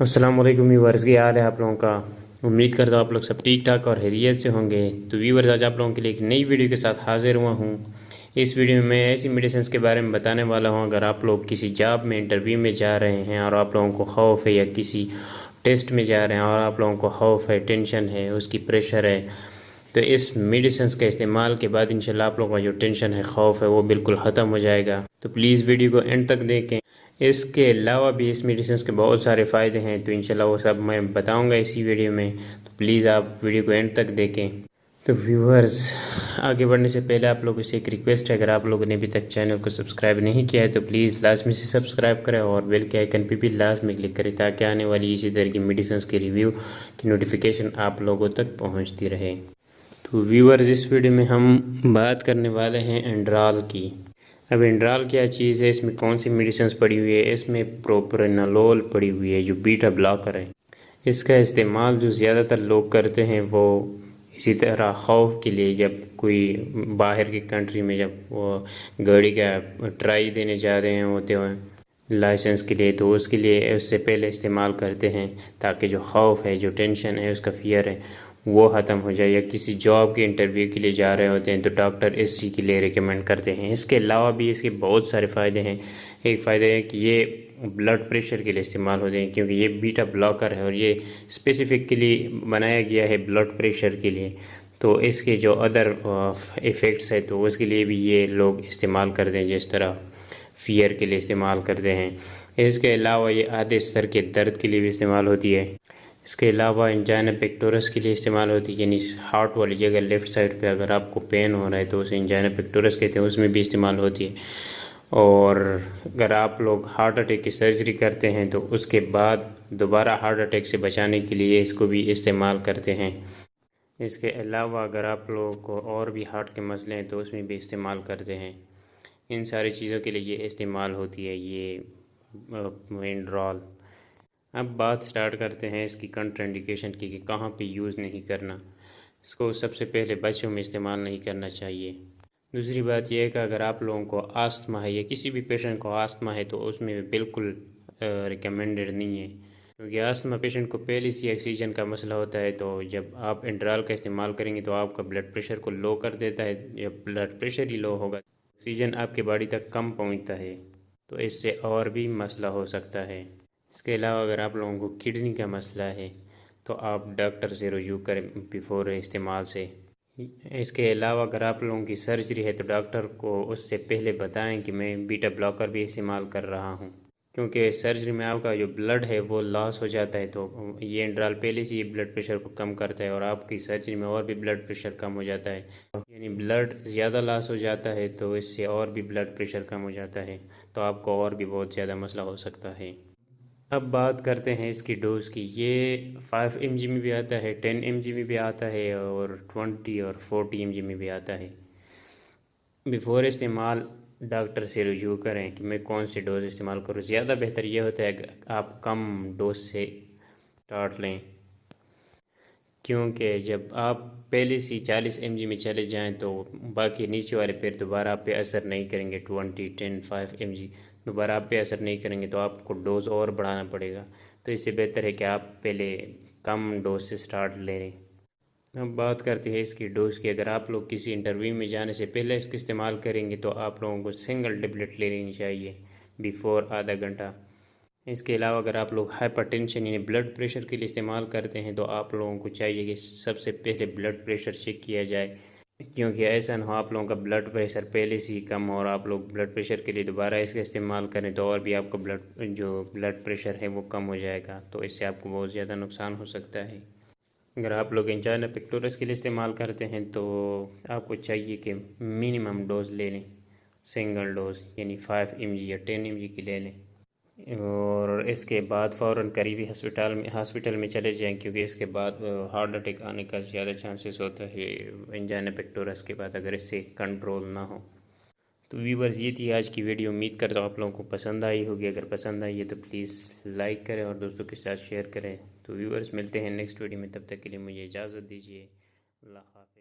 अस्सलाम वालेकुम व्यूअर्स, क्या हाल है आप लोगों का। उम्मीद करता हूँ आप लोग सब ठीक ठाक और खैरियत से होंगे। तो व्यूअर्स, आज आप लोगों के लिए एक नई वीडियो के साथ हाजिर हुआ हूँ। इस वीडियो में मैं ऐसी मेडिसिन्स के बारे में बताने वाला हूँ, अगर आप लोग किसी जॉब में इंटरव्यू में जा रहे हैं और आप लोगों को खौफ है, या किसी टेस्ट में जा रहे हैं और आप लोगों को खौफ है, टेंशन है, उसकी प्रेशर है, तो इस मेडिसिन्स के इस्तेमाल के बाद इंशाल्लाह आप लोगों का जो टेंशन है, खौफ है, वो बिल्कुल ख़त्म हो जाएगा। तो प्लीज़ वीडियो को एंड तक देखें। इसके अलावा भी इस मेडिसिन्स के बहुत सारे फ़ायदे हैं, तो इंशाल्लाह वो सब मैं बताऊंगा इसी वीडियो में। तो प्लीज़ आप वीडियो को एंड तक देखें। तो व्यूअर्स, आगे बढ़ने से पहले आप लोगों से एक रिक्वेस्ट है, अगर आप लोगों ने अभी तक चैनल को सब्सक्राइब नहीं किया है तो प्लीज़ लाजमी से सब्सक्राइब करें और बेल के आइकन पे भी लाजमी क्लिक करें, ताकि आने वाली इसी तरह की मेडिसिन्स के रिव्यू की नोटिफिकेशन आप लोगों तक पहुँचती रहे। तो व्यूअर्स, इस वीडियो में हम बात करने वाले हैं एंड्राल की। अब एंड्राल क्या चीज़ है, इसमें कौन सी मेडिसिन पड़ी हुई है। इसमें प्रोप्रेनोलोल पड़ी हुई है, जो बीटा ब्लॉकर है। इसका इस्तेमाल जो ज़्यादातर लोग करते हैं वो इसी तरह खौफ के लिए, जब कोई बाहर की कंट्री में जब वो गाड़ी का ट्राई देने जा रहे हैं होते हुए लाइसेंस के लिए, तो उसके लिए उससे पहले इस्तेमाल करते हैं, ताकि जो खौफ है, जो टेंशन है, उसका फियर है, वो ख़त्म हो जाए। या किसी जॉब के इंटरव्यू के लिए जा रहे होते हैं तो डॉक्टर इसी के लिए रिकमेंड करते हैं। इसके अलावा भी इसके बहुत सारे फ़ायदे हैं। एक फ़ायदा है कि ये ब्लड प्रेशर के लिए इस्तेमाल होते हैं, क्योंकि ये बीटा ब्लॉकर है और ये स्पेसिफिकली बनाया गया है ब्लड प्रेशर के लिए। तो इसके जो अदर इफ़ेक्ट्स है तो उसके लिए भी ये लोग इस्तेमाल करते हैं, जिस तरह फियर के लिए इस्तेमाल करते हैं। इसके अलावा ये आधे सर के दर्द के लिए भी इस्तेमाल होती है। इसके अलावा एंजाइना पेक्टोरस के लिए इस्तेमाल होती है, यानी हार्ट वाली जगह लेफ़्ट साइड पे अगर आपको पेन हो रहा है तो उसे एंजाइना पेक्टोरस कहते हैं, उसमें भी इस्तेमाल होती है। और अगर आप लोग हार्ट अटैक की सर्जरी करते हैं तो उसके बाद दोबारा हार्ट अटैक से बचाने के लिए इसको भी इस्तेमाल करते हैं। इसके अलावा अगर आप लोगों को और भी हार्ट के मसले हैं तो उसमें भी इस्तेमाल करते हैं। इन सारी चीज़ों के लिए ये इस्तेमाल होती है, ये एंड्राल। अब बात स्टार्ट करते हैं इसकी कंट्राइंडिकेशन की, कि कहाँ पे यूज़ नहीं करना। इसको सबसे पहले बच्चों में इस्तेमाल नहीं करना चाहिए। दूसरी बात यह है कि अगर आप लोगों को आस्थमा है, या किसी भी पेशेंट को आस्थमा है, तो उसमें बिल्कुल रिकमेंडेड नहीं है, क्योंकि आस्थमा पेशेंट को पहले से ऑक्सीजन का मसला होता है। तो जब आप एंड्राल का इस्तेमाल करेंगे तो आपका ब्लड प्रेशर को लो कर देता है। जब ब्लड प्रेशर ही लो होगा, ऑक्सीजन आपके बॉडी तक कम पहुंचता है, तो इससे और भी मसला हो सकता है। इसके अलावा अगर आप लोगों को किडनी का मसला है तो आप डॉक्टर से रुजू करें बिफोर इस्तेमाल से। इसके अलावा अगर आप लोगों की सर्जरी है तो डॉक्टर को उससे पहले बताएं कि मैं बीटा ब्लॉकर भी इस्तेमाल कर रहा हूं, क्योंकि सर्जरी में आपका जो ब्लड है वो लॉस हो जाता है। तो ये एंड्राल पहले से ही ब्लड प्रेशर को कम करता है और आपकी सर्जरी में और भी ब्लड प्रेशर कम हो जाता है, यानी ब्लड ज़्यादा लॉस हो जाता है, तो इससे और भी ब्लड प्रेशर कम हो जाता है, तो आपको और भी बहुत ज़्यादा मसला हो सकता है। अब बात करते हैं इसकी डोज़ की। ये 5 mg में भी आता है, 10 mg में भी आता है और 20 और 40 mg में भी आता है। बिफोर इस्तेमाल डॉक्टर से रुजू करें कि मैं कौन सी डोज़ इस्तेमाल करूँ। ज़्यादा बेहतर ये होता है कि आप कम डोज से स्टार्ट लें, क्योंकि जब आप पहले से 40 mg में चले जाएं तो बाकी नीचे वाले फिर दोबारा आप पे असर नहीं करेंगे। 20, 10, 5 mg दोबारा आप पे असर नहीं करेंगे, तो आपको डोज़ और बढ़ाना पड़ेगा। तो इससे बेहतर है कि आप पहले कम डोज से स्टार्ट लें। अब बात करते हैं इसकी डोज़ की। अगर आप लोग किसी इंटरव्यू में जाने से पहले इसका इस्तेमाल करेंगे तो आप लोगों को सिंगल टेबलेट ले लेनी चाहिए बिफोर आधा घंटा। इसके अलावा अगर आप लोग हाइपरटेंशन यानी ब्लड प्रेशर के लिए इस्तेमाल करते हैं तो आप लोगों को चाहिए कि सबसे पहले ब्लड प्रेशर चेक किया जाए, क्योंकि ऐसा ना हो आप लोगों का ब्लड प्रेशर पहले से ही कम हो और आप लोग ब्लड प्रेशर के लिए दोबारा इसका इस्तेमाल करें तो और भी आपका ब्लड प्रेशर है वो कम हो जाएगा, तो इससे आपको बहुत ज़्यादा नुकसान हो सकता है। अगर आप लोग एंजाइना पेक्टोरस के लिए इस्तेमाल करते हैं तो आपको चाहिए कि मिनिमम डोज ले लें, सिंगल डोज यानी 5 mg या 10 mg की ले लें, और इसके बाद फ़ौरन करीबी हॉस्पिटल में चले जाएं, क्योंकि इसके बाद हार्ट अटैक आने का ज़्यादा चांसेस होता है एंजाइना पेक्टोरस के बाद, अगर इससे कंट्रोल ना हो। तो व्यूअर्स, ये थी आज की वीडियो। उम्मीद करता हूँ आप लोगों को पसंद आई होगी। अगर पसंद आई है तो प्लीज़ लाइक करें और दोस्तों के साथ शेयर करें। तो व्यूअर्स, मिलते हैं नेक्स्ट वीडियो में, तब तक के लिए मुझे इजाज़त दीजिए। अल्लाह हाफ़िज़।